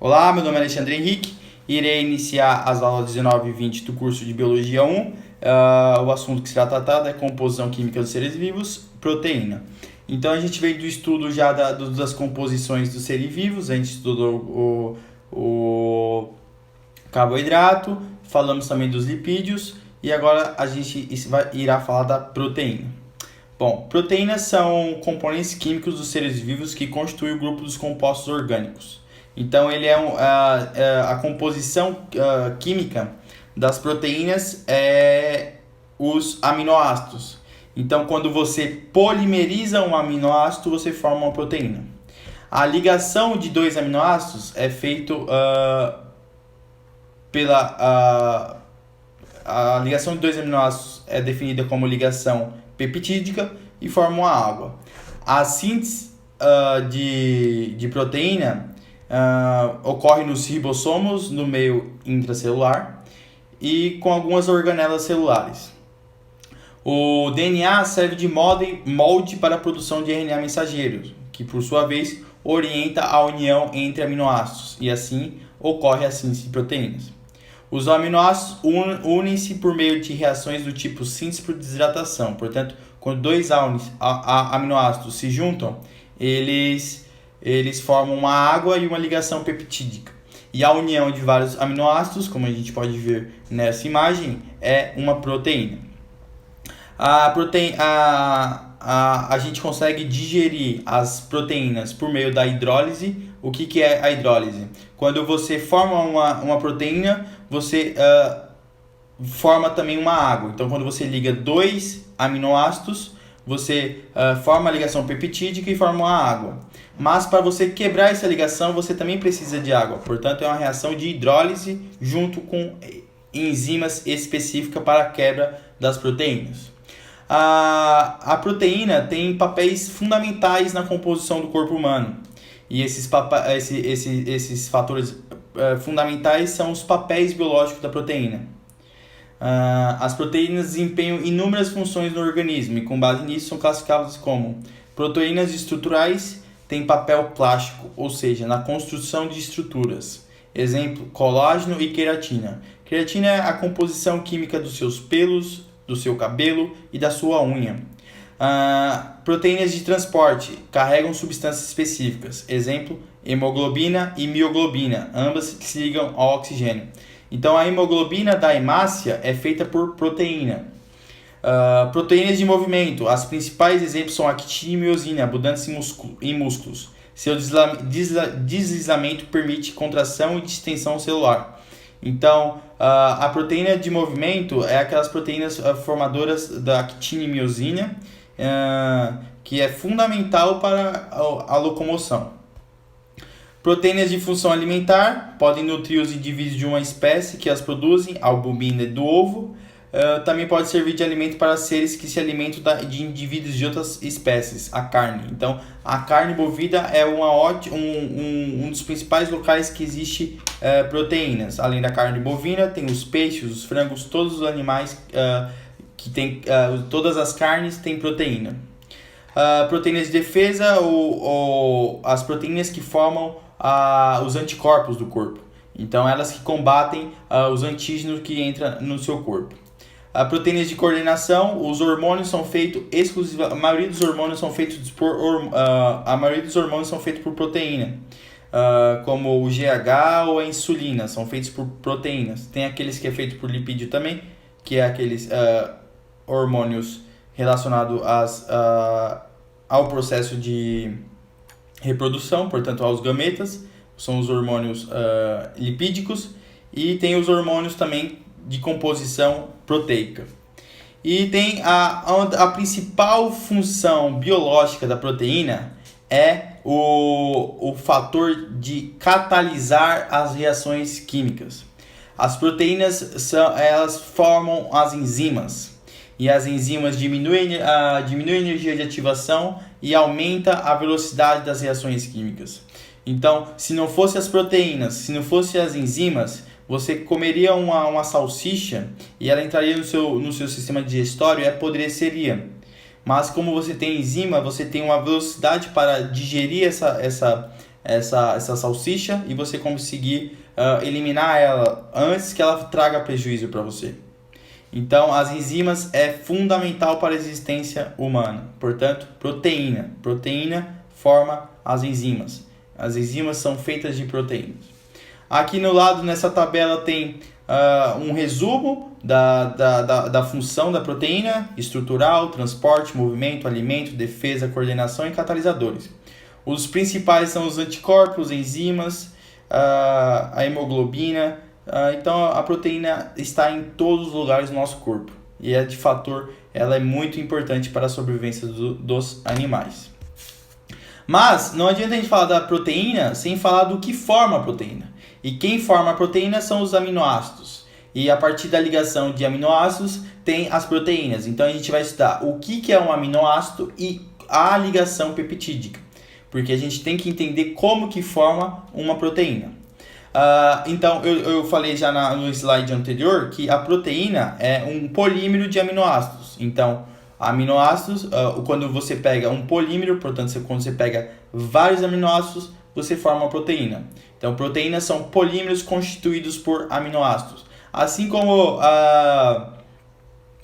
Olá, meu nome é Alexandre Henrique e irei iniciar as aulas 19 e 20 do curso de Biologia 1. O assunto que será tratado é composição química dos seres vivos, proteína. Então, a gente veio do estudo já das composições dos seres vivos, a gente estudou o carboidrato, falamos também dos lipídios e agora a gente irá falar da proteína. Bom, proteínas são componentes químicos dos seres vivos que constituem o grupo dos compostos orgânicos. Então, ele é a composição química das proteínas é os aminoácidos. Então, quando você polimeriza um aminoácido, você forma uma proteína. A ligação de dois aminoácidos é feita a ligação de dois aminoácidos é definida como ligação peptídica e forma uma água. A síntese de proteína ocorre nos ribossomos, no meio intracelular e com algumas organelas celulares. O DNA serve de molde para a produção de RNA mensageiro, que por sua vez orienta a união entre aminoácidos e assim ocorre a síntese de proteínas. Os aminoácidos unem-se por meio de reações do tipo síntese por desidratação. Portanto, quando dois aminoácidos se juntam, eles formam uma água e uma ligação peptídica. E a união de vários aminoácidos, como a gente pode ver nessa imagem, é uma proteína. A gente consegue digerir as proteínas por meio da hidrólise. O que é a hidrólise? Quando você forma uma proteína, você forma também uma água. Então, quando você liga dois aminoácidos, você forma a ligação peptídica e forma uma água. Mas para você quebrar essa ligação, você também precisa de água. Portanto, é uma reação de hidrólise junto com enzimas específicas para a quebra das proteínas. A proteína tem papéis fundamentais na composição do corpo humano. E esses fatores fundamentais são os papéis biológicos da proteína. As proteínas desempenham inúmeras funções no organismo e, com base nisso, são classificadas como proteínas estruturais, têm papel plástico, ou seja, na construção de estruturas. Exemplo, colágeno e queratina. Queratina é a composição química dos seus pelos, do seu cabelo e da sua unha. Proteínas de transporte carregam substâncias específicas. Exemplo, hemoglobina e mioglobina, ambas que se ligam ao oxigênio. Então, a hemoglobina da hemácia é feita por proteína. Proteínas de movimento. As principais exemplos são actina e miosina, abundantes em músculos. Seu deslizamento permite contração e distensão celular. Então, a proteína de movimento é aquelas proteínas formadoras da actina e miosina, que é fundamental para a locomoção. Proteínas de função alimentar podem nutrir os indivíduos de uma espécie que as produzem, a albumina do ovo. Também pode servir de alimento para seres que se alimentam de indivíduos de outras espécies, a carne. Então, a carne bovina é um dos principais locais que existe proteínas. Além da carne bovina, tem os peixes, os frangos, todos os animais que tem, todas as carnes têm proteína. Proteínas de defesa ou as proteínas que formam os anticorpos do corpo. Então, elas que combatem os antígenos que entram no seu corpo. Proteínas de coordenação, os hormônios são feitos exclusivamente, a maioria dos hormônios são feitos por proteína, como o GH ou a insulina, são feitos por proteínas. Tem aqueles que é feito por lipídio também, que é aqueles hormônios relacionados ao processo de reprodução, portanto aos gametas, são os hormônios lipídicos, e tem os hormônios também de composição proteica. E tem a principal função biológica da proteína é o fator de catalisar as reações químicas. As proteínas elas formam as enzimas. E as enzimas diminuem a energia de ativação e aumenta a velocidade das reações químicas. Então, se não fosse as proteínas, se não fosse as enzimas, você comeria uma salsicha e ela entraria no seu sistema digestório e apodreceria. Mas como você tem enzima, você tem uma velocidade para digerir essa salsicha e você conseguir eliminar ela antes que ela traga prejuízo para você. Então, as enzimas é fundamental para a existência humana. Portanto, proteína. Proteína forma as enzimas. As enzimas são feitas de proteínas. Aqui no lado, nessa tabela, tem um resumo da função da proteína: estrutural, transporte, movimento, alimento, defesa, coordenação e catalisadores. Os principais são os anticorpos, enzimas, a hemoglobina. Então a proteína está em todos os lugares do nosso corpo e ela é muito importante para a sobrevivência dos animais. Mas não adianta a gente falar da proteína sem falar do que forma a proteína. E quem forma a proteína são os aminoácidos. E a partir da ligação de aminoácidos tem as proteínas. Então a gente vai estudar o que é um aminoácido e a ligação peptídica. Porque a gente tem que entender como que forma uma proteína. Então, eu falei já no slide anterior que a proteína é um polímero de aminoácidos. Então, aminoácidos, quando você pega um polímero, portanto, quando você pega vários aminoácidos, você forma uma proteína. Então, proteínas são polímeros constituídos por aminoácidos. Assim como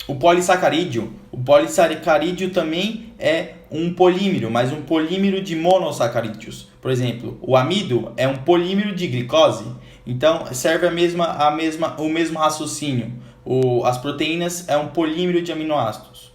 o polissacarídeo. O polissacarídeo também é um polímero, mas um polímero de monossacarídeos. Por exemplo, o amido é um polímero de glicose. Então, serve o mesmo raciocínio. As proteínas é um polímero de aminoácidos.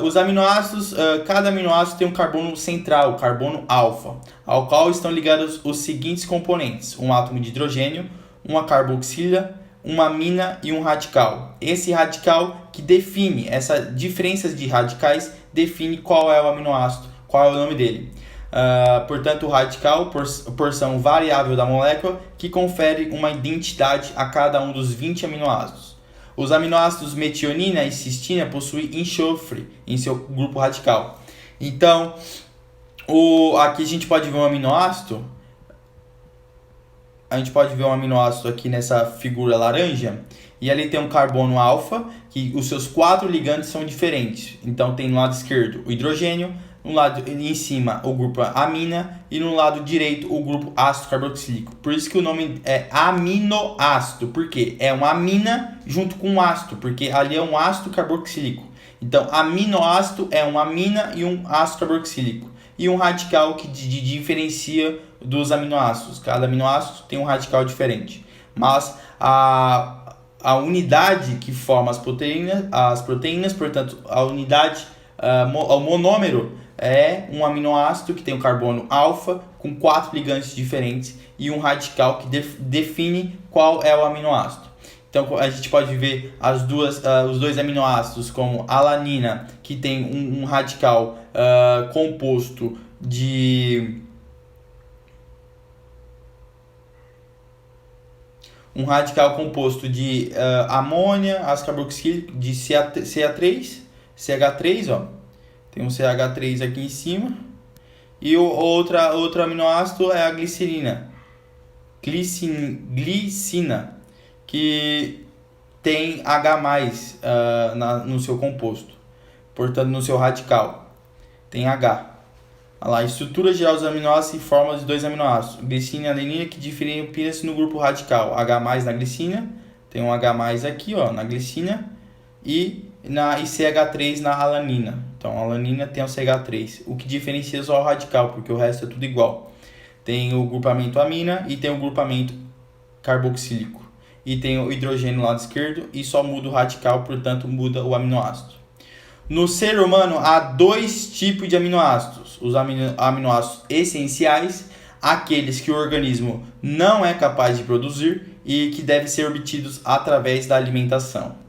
Os aminoácidos, cada aminoácido tem um carbono central, o carbono alfa, ao qual estão ligados os seguintes componentes: um átomo de hidrogênio, uma carboxila, uma amina e um radical. Esse radical que define, essas diferenças de radicais, define qual é o aminoácido, qual é o nome dele. Portanto, o radical, porção variável da molécula, que confere uma identidade a cada um dos 20 aminoácidos. Os aminoácidos metionina e cistina possuem enxofre em seu grupo radical. Então, aqui a gente pode ver um aminoácido. A gente pode ver um aminoácido aqui nessa figura laranja. E ali tem um carbono alfa, que os seus 4 ligantes são diferentes. Então tem no lado esquerdo o hidrogênio, no lado em cima o grupo amina e no lado direito o grupo ácido carboxílico. Por isso que o nome é aminoácido, porque é uma amina junto com um ácido, porque ali é um ácido carboxílico. Então aminoácido é uma amina e um ácido carboxílico. E um radical que diferencia dos aminoácidos. Cada aminoácido tem um radical diferente. Mas a unidade que forma as proteínas, portanto, a unidade, o monômero é um aminoácido que tem um carbono alfa com 4 ligantes diferentes e um radical que define qual é o aminoácido. Então a gente pode ver os dois aminoácidos como a alanina, que tem um radical composto de amônia, ácido carboxílico, de CH3, ó. Tem um CH3 aqui em cima. E outro aminoácido é a glicerina. Glicina, que tem H+, no seu composto. Portanto, no seu radical. Tem H. Olha lá, estrutura geral dos aminoácidos e formas de 2 aminoácidos. Glicina e adenina, que diferenciam-se no grupo radical. H+ na glicina. Tem um H+ aqui, ó, na glicina. E CH3 na alanina. Então, a alanina tem o CH3. O que diferencia só o radical, porque o resto é tudo igual. Tem o grupamento amina e tem o grupamento carboxílico. E tem o hidrogênio no lado esquerdo e só muda o radical, portanto muda o aminoácido. No ser humano há 2 tipos de aminoácidos. Os aminoácidos essenciais, aqueles que o organismo não é capaz de produzir e que devem ser obtidos através da alimentação.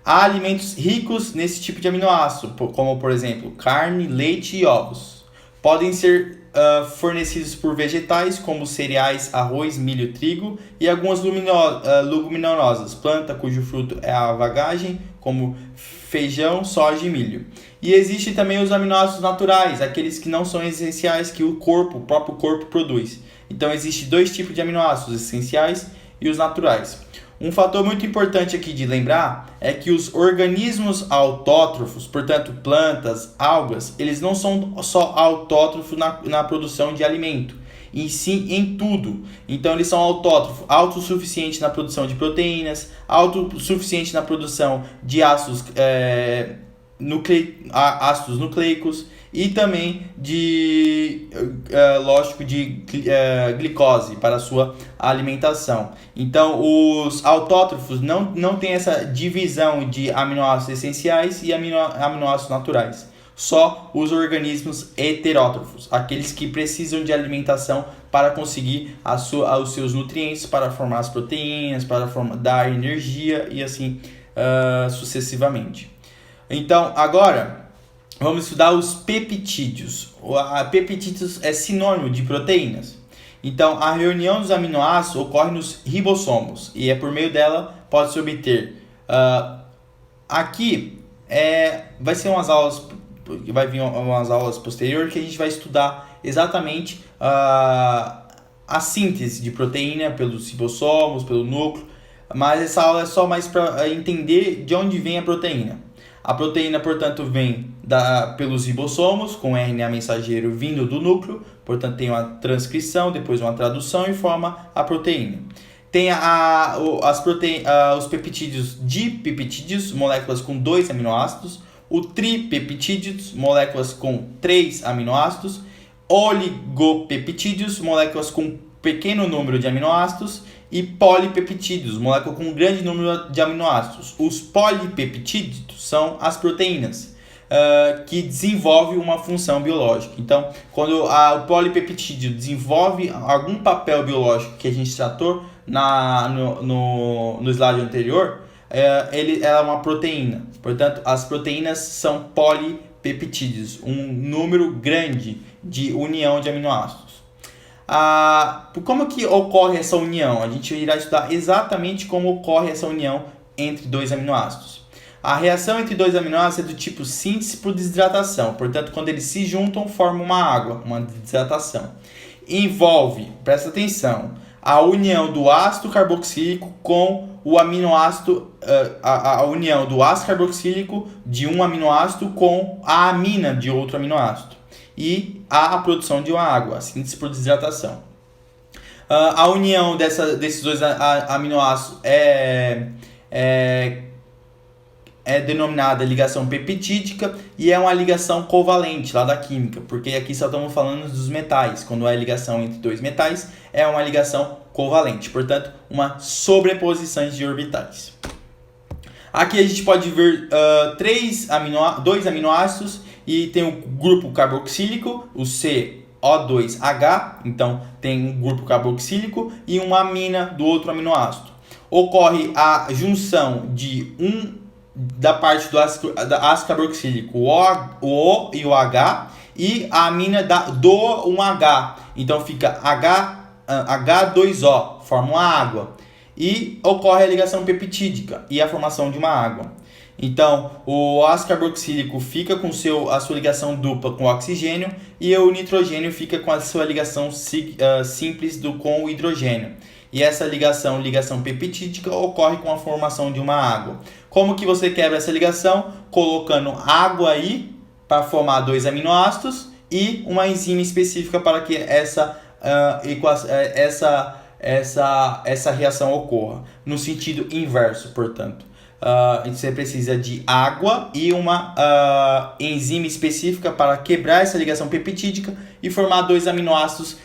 Há alimentos ricos nesse tipo de aminoácido, como por exemplo carne, leite e ovos. Podem ser fornecidos por vegetais como cereais, arroz, milho, trigo e algumas leguminosas, planta cujo fruto é a vagagem, como feijão, soja e milho. E existem também os aminoácidos naturais, aqueles que não são essenciais que o próprio corpo produz. Então existem 2 tipos de aminoácidos, os essenciais e os naturais. Um fator muito importante aqui de lembrar é que os organismos autótrofos, portanto plantas, algas, eles não são só autótrofos na produção de alimento. e sim em tudo. Então eles são autótrofos, autossuficientes na produção de proteínas, autossuficientes na produção de ácidos, ácidos nucleicos e também lógico, de glicose para a sua alimentação. Então os autótrofos não têm essa divisão de aminoácidos essenciais e aminoácidos naturais. Só os organismos heterótrofos, aqueles que precisam de alimentação para conseguir os seus nutrientes, para formar as proteínas, para dar energia e assim sucessivamente. Então, agora, vamos estudar os peptídeos. Peptídeos é sinônimo de proteínas. Então, a reunião dos aminoácidos ocorre nos ribossomos e por meio dela pode-se obter. Aqui vai ser vai vir umas aulas posteriores que a gente vai estudar exatamente a síntese de proteína pelos ribossomos, pelo núcleo, mas essa aula é só mais para entender de onde vem a proteína. A proteína, portanto, vem pelos ribossomos, com RNA mensageiro vindo do núcleo, portanto tem uma transcrição, depois uma tradução e forma a proteína. Tem os peptídeos dipeptídeos, moléculas com 2 aminoácidos, o tripeptídeos, moléculas com 3 aminoácidos, oligopeptídeos, moléculas com pequeno número de aminoácidos, e polipeptídeos, molécula com um grande número de aminoácidos. Os polipeptídeos são as proteínas que desenvolvem uma função biológica. Então, quando o polipeptídeo desenvolve algum papel biológico que a gente tratou no slide anterior, ela é uma proteína. Portanto, as proteínas são polipeptídeos, um número grande de união de aminoácidos. Como que ocorre essa união? A gente irá estudar exatamente como ocorre essa união entre 2 aminoácidos. A reação entre 2 aminoácidos é do tipo síntese por desidratação. Portanto, quando eles se juntam, formam uma água, uma desidratação. Envolve, presta atenção, a união do ácido carboxílico com o aminoácido, a união do ácido carboxílico de um aminoácido com a amina de outro aminoácido. E a produção de uma água, a síntese por desidratação. A união desses 2 aminoácidos é denominada ligação peptídica e é uma ligação covalente lá da química, porque aqui só estamos falando dos metais. Quando é ligação entre 2 metais, é uma ligação covalente, portanto, uma sobreposição de orbitais. Aqui a gente pode ver 2 aminoácidos e tem o grupo carboxílico, o CO2H, então tem um grupo carboxílico e uma amina do outro aminoácido. Ocorre a junção da parte do ácido carboxílico, o O e o H, e a amina do 1H, então fica H2O, forma uma água. E ocorre a ligação peptídica e a formação de uma água. Então, o ácido carboxílico fica com a sua ligação dupla com o oxigênio e o nitrogênio fica com a sua ligação simples com o hidrogênio. E essa ligação peptídica, ocorre com a formação de uma água. Como que você quebra essa ligação? Colocando água aí para formar 2 aminoácidos e uma enzima específica para que essa reação ocorra. No sentido inverso, portanto. Você precisa de água e uma enzima específica para quebrar essa ligação peptídica e formar 2 aminoácidos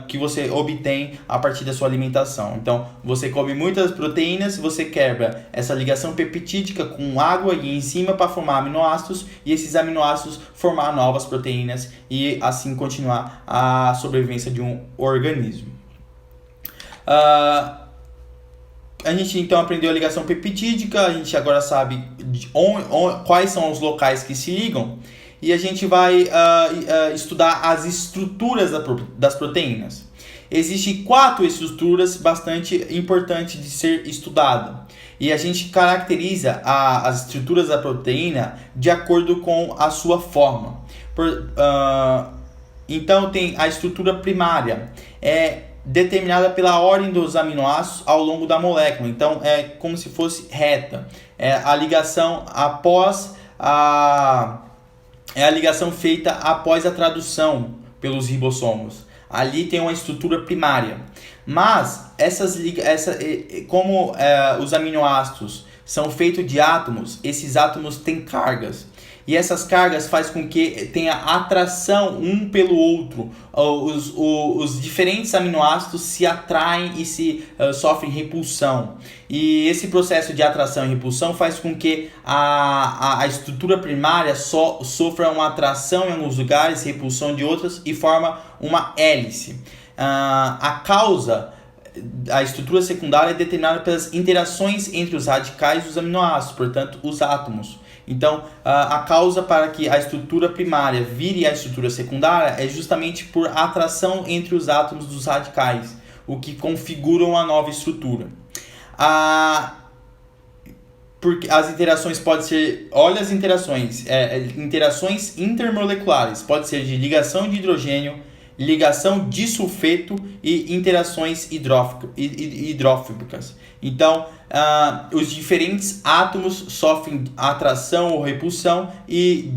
que você obtém a partir da sua alimentação. Então, você come muitas proteínas, você quebra essa ligação peptídica com água e enzima para formar aminoácidos e esses aminoácidos formar novas proteínas e assim continuar a sobrevivência de um organismo. A gente então aprendeu a ligação peptídica, a gente agora sabe quais são os locais que se ligam e a gente vai estudar as estruturas das proteínas. Existem 4 estruturas bastante importantes de ser estudada e a gente caracteriza as estruturas da proteína de acordo com a sua forma. Então tem a estrutura primária, determinada pela ordem dos aminoácidos ao longo da molécula. Então é como se fosse reta. A ligação é a ligação feita após a tradução pelos ribossomos. ali tem uma estrutura primária. Mas como os aminoácidos são feitos de átomos, esses átomos têm cargas. E essas cargas fazem com que tenha atração um pelo outro. Os diferentes aminoácidos se atraem e sofrem repulsão. E esse processo de atração e repulsão faz com que a estrutura primária sofra uma atração em alguns lugares, repulsão de outros e forma uma hélice. A estrutura secundária é determinada pelas interações entre os radicais dos aminoácidos, portanto, os átomos. Então, a causa para que a estrutura primária vire a estrutura secundária é justamente por atração entre os átomos dos radicais, o que configuram a nova estrutura. Porque as interações podem ser... Olha as interações. Interações intermoleculares. Pode ser de ligação de hidrogênio, ligação de sulfeto e interações hidrófobas. Então, os diferentes átomos sofrem atração ou repulsão e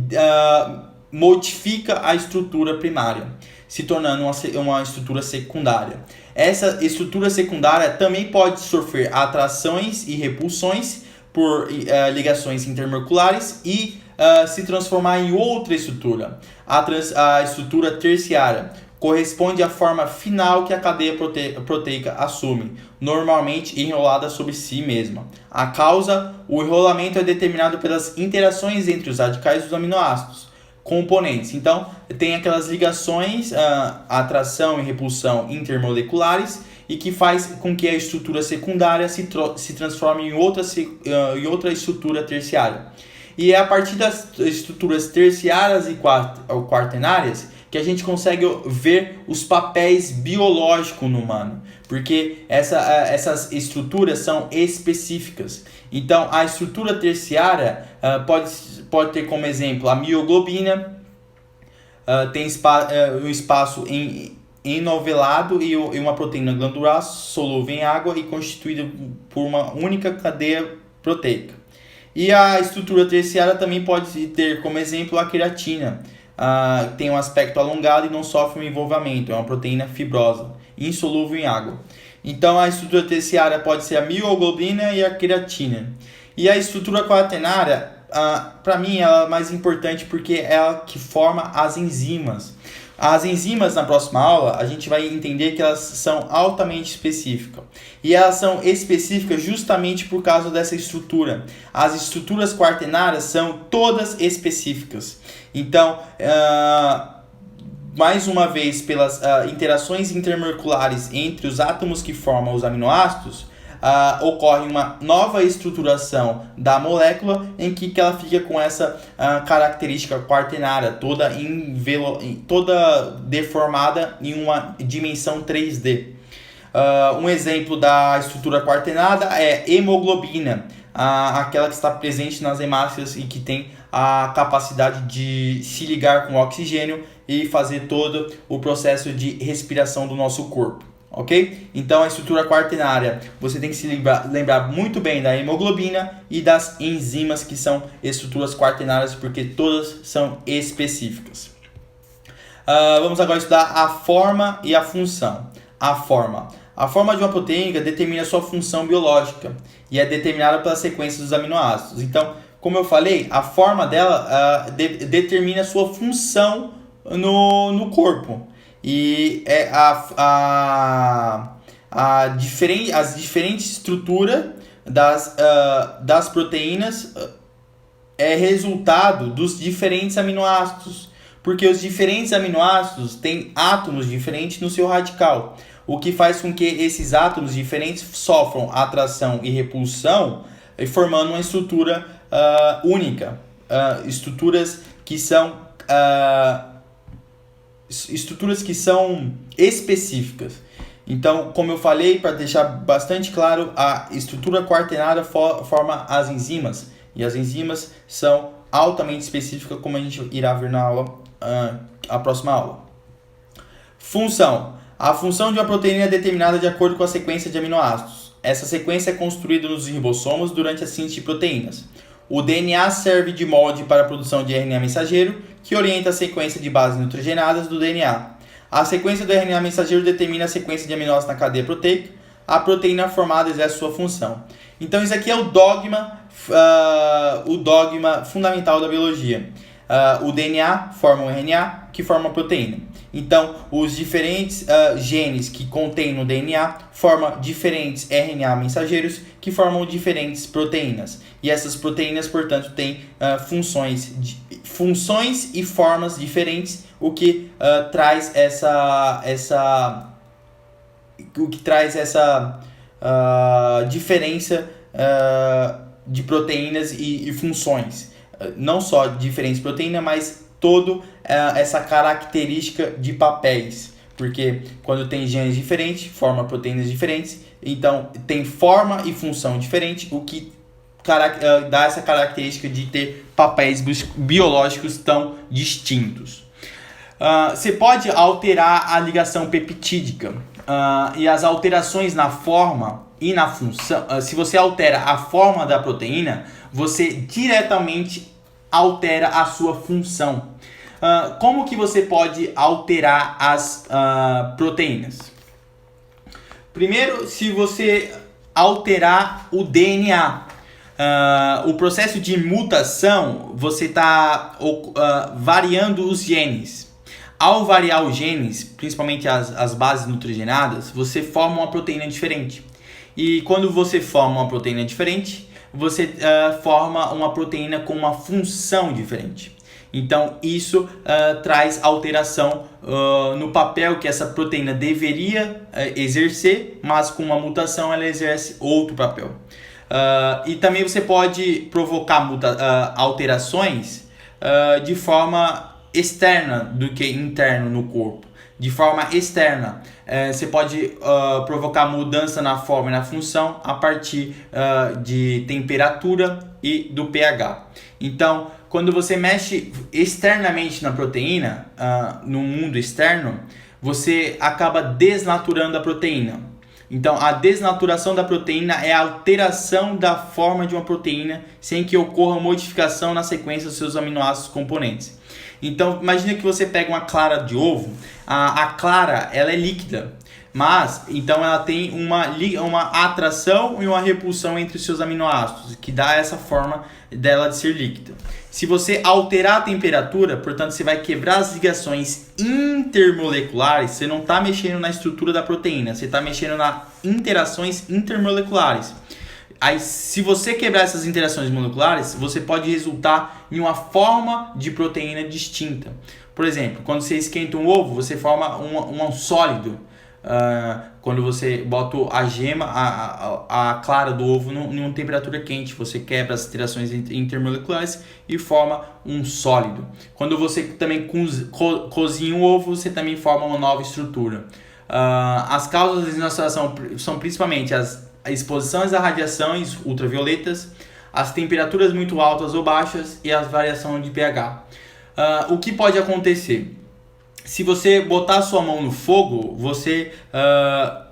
modifica a estrutura primária, se tornando uma estrutura secundária. Essa estrutura secundária também pode sofrer atrações e repulsões por ligações intermoleculares e se transformar em outra estrutura, a estrutura terciária. Corresponde à forma final que a cadeia proteica assume, normalmente enrolada sobre si mesma. O enrolamento é determinado pelas interações entre os radicais dos aminoácidos, componentes. Então, tem aquelas ligações, atração e repulsão intermoleculares, e que faz com que a estrutura secundária se transforme em outra estrutura terciária. E é a partir das estruturas terciárias e quaternárias que a gente consegue ver os papéis biológicos no humano, porque essas estruturas são específicas. Então, a estrutura terciária pode ter como exemplo a mioglobina, tem um espaço enovelado e uma proteína glandular solúvel em água e constituída por uma única cadeia proteica. E a estrutura terciária também pode ter como exemplo a queratina. Tem um aspecto alongado e não sofre um envolvimento, é uma proteína fibrosa, insolúvel em água. Então a estrutura terciária pode ser a mioglobina e a queratina. E a estrutura quaternária, para mim, ela é mais importante porque é ela que forma as enzimas. As enzimas, na próxima aula, a gente vai entender que elas são altamente específicas. E elas são específicas justamente por causa dessa estrutura. As estruturas quaternárias são todas específicas. Então, mais uma vez, pelas interações intermoleculares entre os átomos que formam os aminoácidos, ocorre uma nova estruturação da molécula em que ela fica com essa característica quaternária toda deformada em uma dimensão 3D. Um exemplo da estrutura quaternária é hemoglobina, aquela que está presente nas hemácias e que tem a capacidade de se ligar com o oxigênio e fazer todo o processo de respiração do nosso corpo. Ok? Então a estrutura quaternária, você tem que se lembrar muito bem da hemoglobina e das enzimas que são estruturas quaternárias, porque todas são específicas. Vamos agora estudar a forma e a função. A forma de uma proteína determina sua função biológica e é determinada pela sequência dos aminoácidos. Então, como eu falei, a forma dela determina sua função no corpo. E as diferentes estruturas das proteínas é resultado dos diferentes aminoácidos, porque os diferentes aminoácidos têm átomos diferentes no seu radical, o que faz com que esses átomos diferentes sofram atração e repulsão, formando uma estrutura única, estruturas que são específicas. Então, como eu falei, para deixar bastante claro, a estrutura quaternária forma as enzimas, e as enzimas são altamente específicas, como a gente irá ver na aula, a próxima aula. Função. A função de uma proteína é determinada de acordo com a sequência de aminoácidos. Essa sequência é construída nos ribossomos durante a síntese de proteínas. O DNA serve de molde para a produção de RNA mensageiro, que orienta a sequência de bases nitrogenadas do DNA. A sequência do RNA mensageiro determina a sequência de aminoácidos na cadeia proteica. A proteína formada exerce sua função. Então, isso aqui é o dogma fundamental da biologia. O DNA forma o RNA, que forma a proteína. Então, os diferentes genes que contêm no DNA formam diferentes RNA mensageiros que formam diferentes proteínas. E essas proteínas, portanto, têm funções e formas diferentes, o que traz essa diferença de proteínas e funções. Não só diferentes proteínas, mas toda essa característica de papéis. Porque quando tem genes diferentes, forma proteínas diferentes. Então, tem forma e função diferente, o que dá essa característica de ter papéis biológicos tão distintos. Você pode alterar a ligação peptídica. E as alterações na forma e na função, se você altera a forma da proteína, você diretamente altera a sua função. Como que você pode alterar as proteínas? Primeiro, se você alterar o DNA, o processo de mutação, você está variando os genes. Ao variar os genes, principalmente as bases nitrogenadas, você forma uma proteína diferente. E quando você forma uma proteína diferente, você forma uma proteína com uma função diferente. Então, isso traz alteração no papel que essa proteína deveria exercer, mas com uma mutação ela exerce outro papel. E também você pode provocar alterações de forma externa do que interno no corpo. De forma externa, você pode provocar mudança na forma e na função a partir de temperatura e do pH. Então, quando você mexe externamente na proteína, no mundo externo, você acaba desnaturando a proteína. Então, a desnaturação da proteína é a alteração da forma de uma proteína sem que ocorra modificação na sequência dos seus aminoácidos componentes. Então, imagina que você pega uma clara de ovo. A clara, ela é líquida, mas então ela tem uma atração e uma repulsão entre os seus aminoácidos, que dá essa forma dela de ser líquida. Se você alterar a temperatura, portanto, você vai quebrar as ligações intermoleculares. Você não está mexendo na estrutura da proteína, você está mexendo nas interações intermoleculares. Aí, se você quebrar essas interações moleculares, você pode resultar em uma forma de proteína distinta. Por exemplo, quando você esquenta um ovo, você forma um sólido. Quando você bota a gema, a clara do ovo em uma temperatura quente, você quebra as interações intermoleculares e forma um sólido. Quando você também cozinha um ovo, você também forma uma nova estrutura. As causas da desnaturação são principalmente as exposições a radiações ultravioletas, as temperaturas muito altas ou baixas e as variações de pH. O que pode acontecer? Se você botar sua mão no fogo, você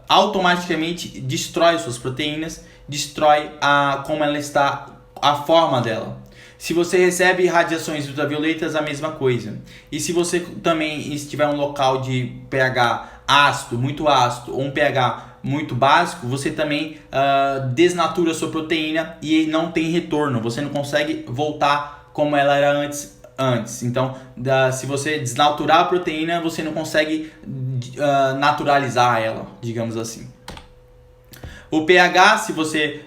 automaticamente destrói suas proteínas, destrói como ela está, a forma dela. Se você recebe radiações ultravioletas, a mesma coisa. E se você também estiver em um local de pH ácido, muito ácido, ou um pH muito básico, você também desnatura a sua proteína e não tem retorno. Você não consegue voltar como ela era antes. Então, se você desnaturar a proteína, você não consegue naturalizar ela, digamos assim. O pH, se você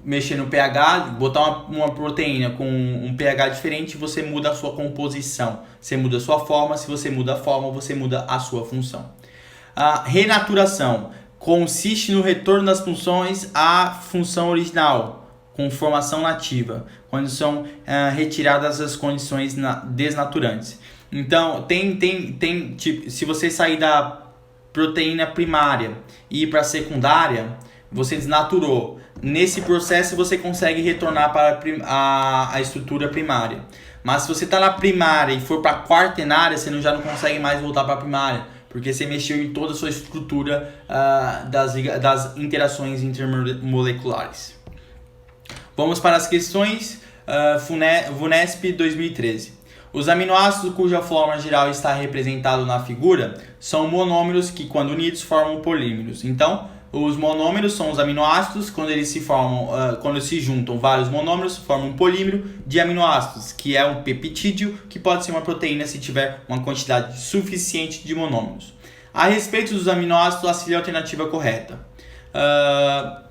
mexer no pH, botar uma proteína com um pH diferente, você muda a sua composição. Você muda a sua forma. Se você muda a forma, você muda a sua função. A renaturação consiste no retorno das funções à função original, com formação nativa, quando são retiradas as condições desnaturantes. Então, tipo, se você sair da proteína primária e ir para a secundária, você desnaturou. Nesse processo, você consegue retornar para a estrutura primária. Mas se você está na primária e for para a quaternária, você já não consegue mais voltar para a primária, porque você mexeu em toda a sua estrutura das interações intermoleculares. Vamos para as questões VUNESP 2013. Os aminoácidos cuja forma geral está representado na figura são monômeros que, quando unidos, formam polímeros. Então, os monômeros são os aminoácidos, quando eles se formam, quando se juntam vários monômeros, formam um polímero de aminoácidos, que é um peptídeo, que pode ser uma proteína se tiver uma quantidade suficiente de monômeros. A respeito dos aminoácidos, a seguinte alternativa correta. A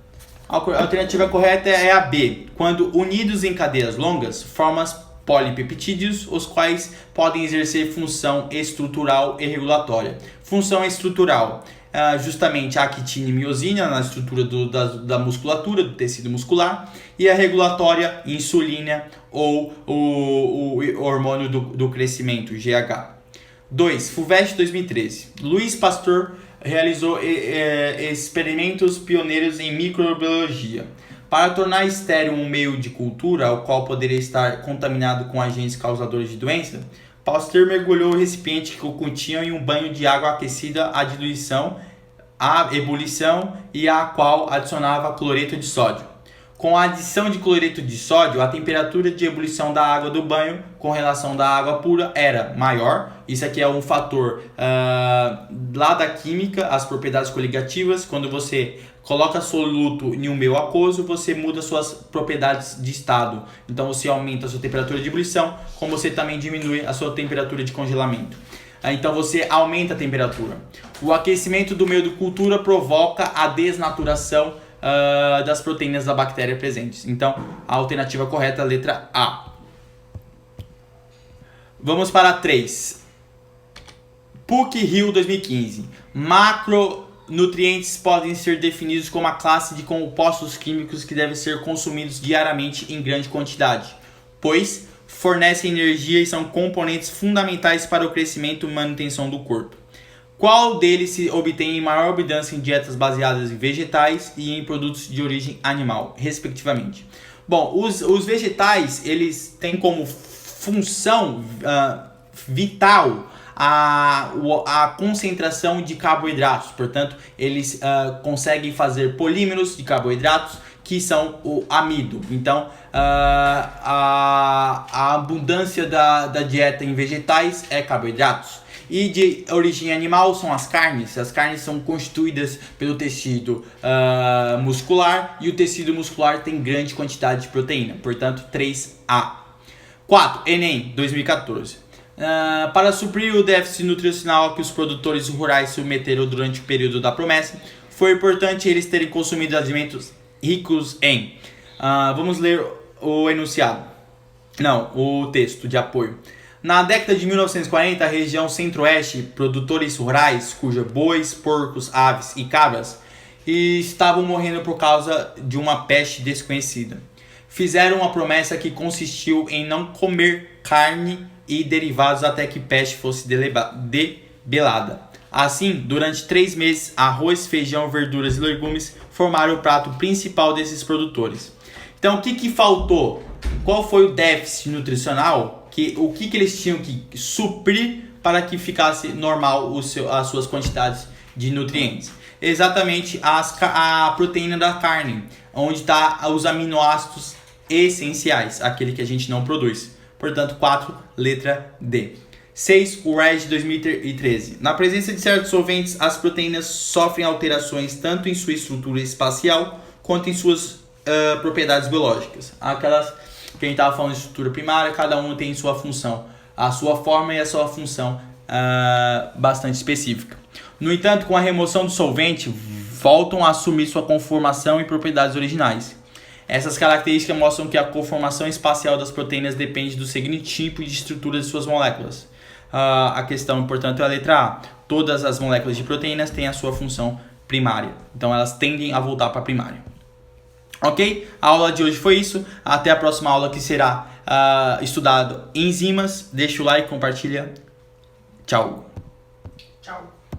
alternativa correta é a B. Quando unidos em cadeias longas, formam polipeptídeos, os quais podem exercer função estrutural e regulatória. Função estrutural, justamente a actina e miosina na estrutura da musculatura, do tecido muscular, e a regulatória, insulina ou o hormônio do crescimento, GH. 2. FUVEST 2013. Louis Pasteur realizou experimentos pioneiros em microbiologia. Para tornar estéril um meio de cultura, o qual poderia estar contaminado com agentes causadores de doença, Pasteur mergulhou o recipiente que o continha em um banho de água aquecida à diluição, à ebulição e à qual adicionava cloreto de sódio. Com a adição de cloreto de sódio, a temperatura de ebulição da água do banho com relação da água pura era maior. Isso aqui é um fator lá da química, as propriedades coligativas. Quando você coloca soluto em um meio aquoso, você muda suas propriedades de estado. Então você aumenta a sua temperatura de ebulição, como você também diminui a sua temperatura de congelamento. Então você aumenta a temperatura. O aquecimento do meio de cultura provoca a desnaturação das proteínas da bactéria presentes. Então, a alternativa correta é a letra A. Vamos para a 3. PUC-Rio 2015. Macronutrientes podem ser definidos como a classe de compostos químicos que devem ser consumidos diariamente em grande quantidade, pois fornecem energia e são componentes fundamentais para o crescimento e manutenção do corpo. Qual deles se obtém em maior abundância em dietas baseadas em vegetais e em produtos de origem animal, respectivamente? Bom, os vegetais, eles têm como função vital a concentração de carboidratos. Portanto, eles conseguem fazer polímeros de carboidratos, que são o amido. Então, a abundância da dieta em vegetais é carboidratos. E de origem animal são as carnes. As carnes são constituídas pelo tecido muscular, e o tecido muscular tem grande quantidade de proteína. Portanto, 3A. 4. Enem 2014. Para suprir o déficit nutricional que os produtores rurais submeteram durante o período da promessa, foi importante eles terem consumido alimentos ricos em... vamos ler o enunciado. Não, o texto de apoio. Na década de 1940, a região centro-oeste, produtores rurais, cuja bois, porcos, aves e cabras estavam morrendo por causa de uma peste desconhecida, fizeram uma promessa que consistiu em não comer carne e derivados até que peste fosse debelada. Assim, durante 3 meses, arroz, feijão, verduras e legumes formaram o prato principal desses produtores. Então, o que faltou? Qual foi o déficit nutricional? O que eles tinham que suprir para que ficasse normal as suas quantidades de nutrientes? Exatamente a proteína da carne, onde está os aminoácidos essenciais, aquele que a gente não produz. Portanto, 4, letra D. 6. O REG 2013. Na presença de certos solventes, as proteínas sofrem alterações tanto em sua estrutura espacial quanto em suas propriedades biológicas. Aquelas que a gente estava falando de estrutura primária, cada uma tem sua função, a sua forma e a sua função bastante específica. No entanto, com a remoção do solvente, voltam a assumir sua conformação e propriedades originais. Essas características mostram que a conformação espacial das proteínas depende do seguinte tipo de estrutura de suas moléculas. A questão, portanto, é a letra A. Todas as moléculas de proteínas têm a sua função primária, então elas tendem a voltar para a primária. Ok? A aula de hoje foi isso. Até a próxima aula, que será estudado enzimas. Deixa o like, compartilha. Tchau.